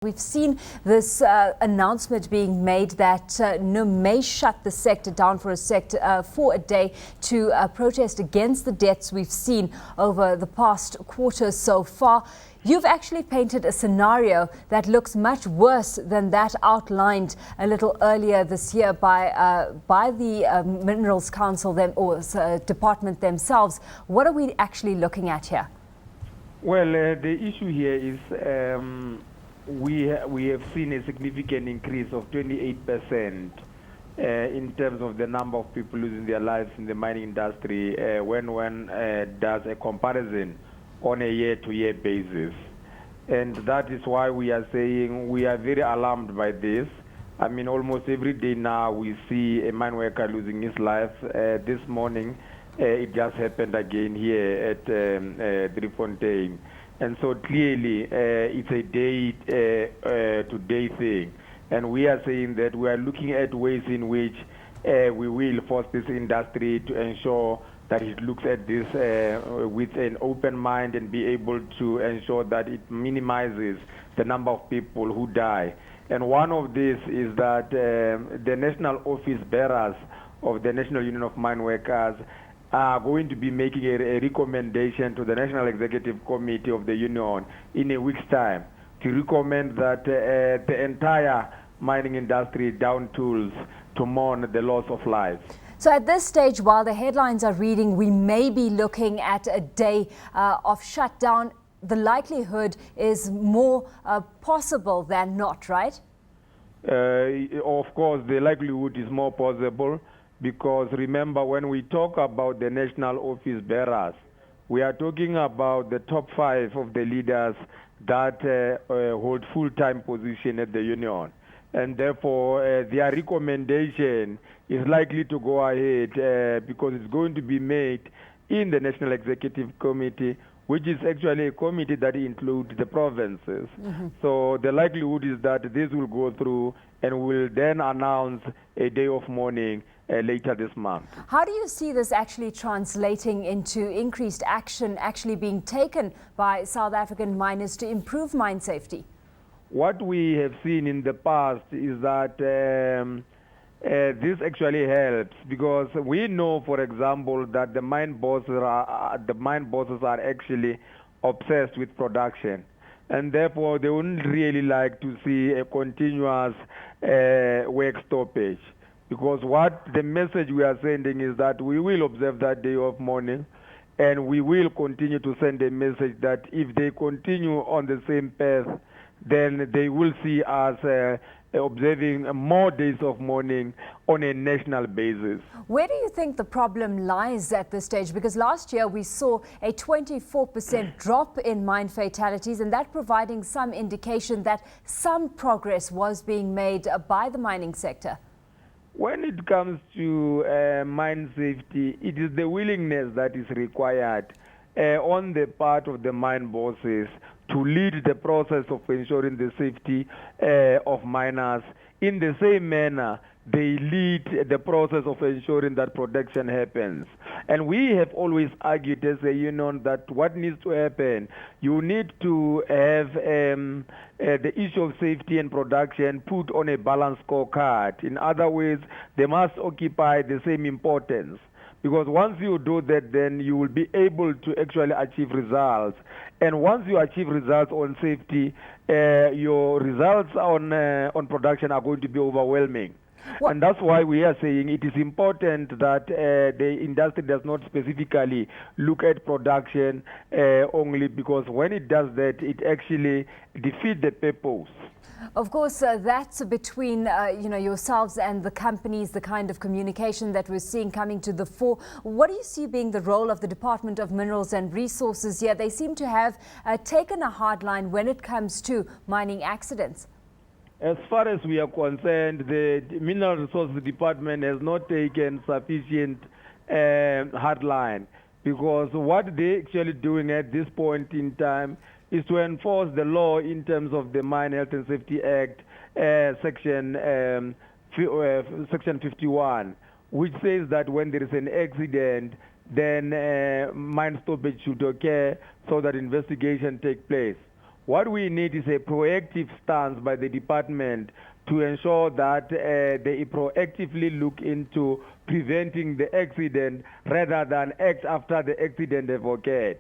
We've seen this announcement being made that may shut the sector down for a day to protest against the deaths we've seen over the past quarter so far. You've actually painted a scenario that looks much worse than that outlined a little earlier this year by the Minerals Council department themselves. What are we actually looking at here? Well, the issue here is we have seen a significant increase of 28% in terms of the number of people losing their lives in the mining industry when one does a comparison on a year-to-year basis. And that is why we are saying we are very alarmed by this. I mean, almost every day now we see a mine worker losing his life. This morning, it just happened again here at Driefontein. And so clearly, it's a day-to-day thing. And we are saying that we are looking at ways in which we will force this industry to ensure that it looks at this with an open mind and be able to ensure that it minimizes the number of people who die. And one of these is that the national office bearers of the National Union of Mineworkers are going to be making a recommendation to the National Executive Committee of the Union in a week's time to recommend that the entire mining industry down tools to mourn the loss of lives. So at this stage, while the headlines are reading, we may be looking at a day of shutdown. The likelihood is more possible than not, right? Of course, the likelihood is more possible. Because remember, when we talk about the national office bearers, we are talking about the top 5 of the leaders that hold full-time position at the union. And therefore, their recommendation is likely to go ahead because it's going to be made in the National Executive Committee, which is actually a committee that includes the provinces. So the likelihood is that this will go through and will then announce a day of mourning later this month. How do you see this actually translating into increased action actually being taken by South African miners to improve mine safety? What we have seen in the past is that this actually helps because we know, for example, that the mine bosses are actually obsessed with production. And therefore, they wouldn't really like to see a continuous work stoppage. Because what the message we are sending is that we will observe that day of mourning, and we will continue to send a message that if they continue on the same path, then they will see us observing more days of mourning on a national basis. Where do you think the problem lies at this stage? Because last year we saw a 24% drop in mine fatalities, and that providing some indication that some progress was being made by the mining sector. When it comes to mine safety, it is the willingness that is required on the part of the mine bosses to lead the process of ensuring the safety of miners. In the same manner, they lead the process of ensuring that production happens. And we have always argued as a union that what needs to happen, you need to have the issue of safety and production put on a balanced scorecard. In other words, they must occupy the same importance. Because once you do that, then you will be able to actually achieve results. And once you achieve results on safety, your results on production are going to be overwhelming. What? And that's why we are saying it is important that the industry does not specifically look at production only, because when it does that, it actually defeats the purpose. Of course, that's between yourselves and the companies, the kind of communication that we're seeing coming to the fore. What do you see being the role of the Department of Minerals and Resources here? They seem to have taken a hard line when it comes to mining accidents. As far as we are concerned, the Mineral Resources Department has not taken sufficient hard line, because what they're actually doing at this point in time is to enforce the law in terms of the Mine Health and Safety Act, Section 51, which says that when there is an accident, then mine stoppage should occur so that investigation take place. What we need is a proactive stance by the department to ensure that they proactively look into preventing the accident rather than act after the accident have occurred.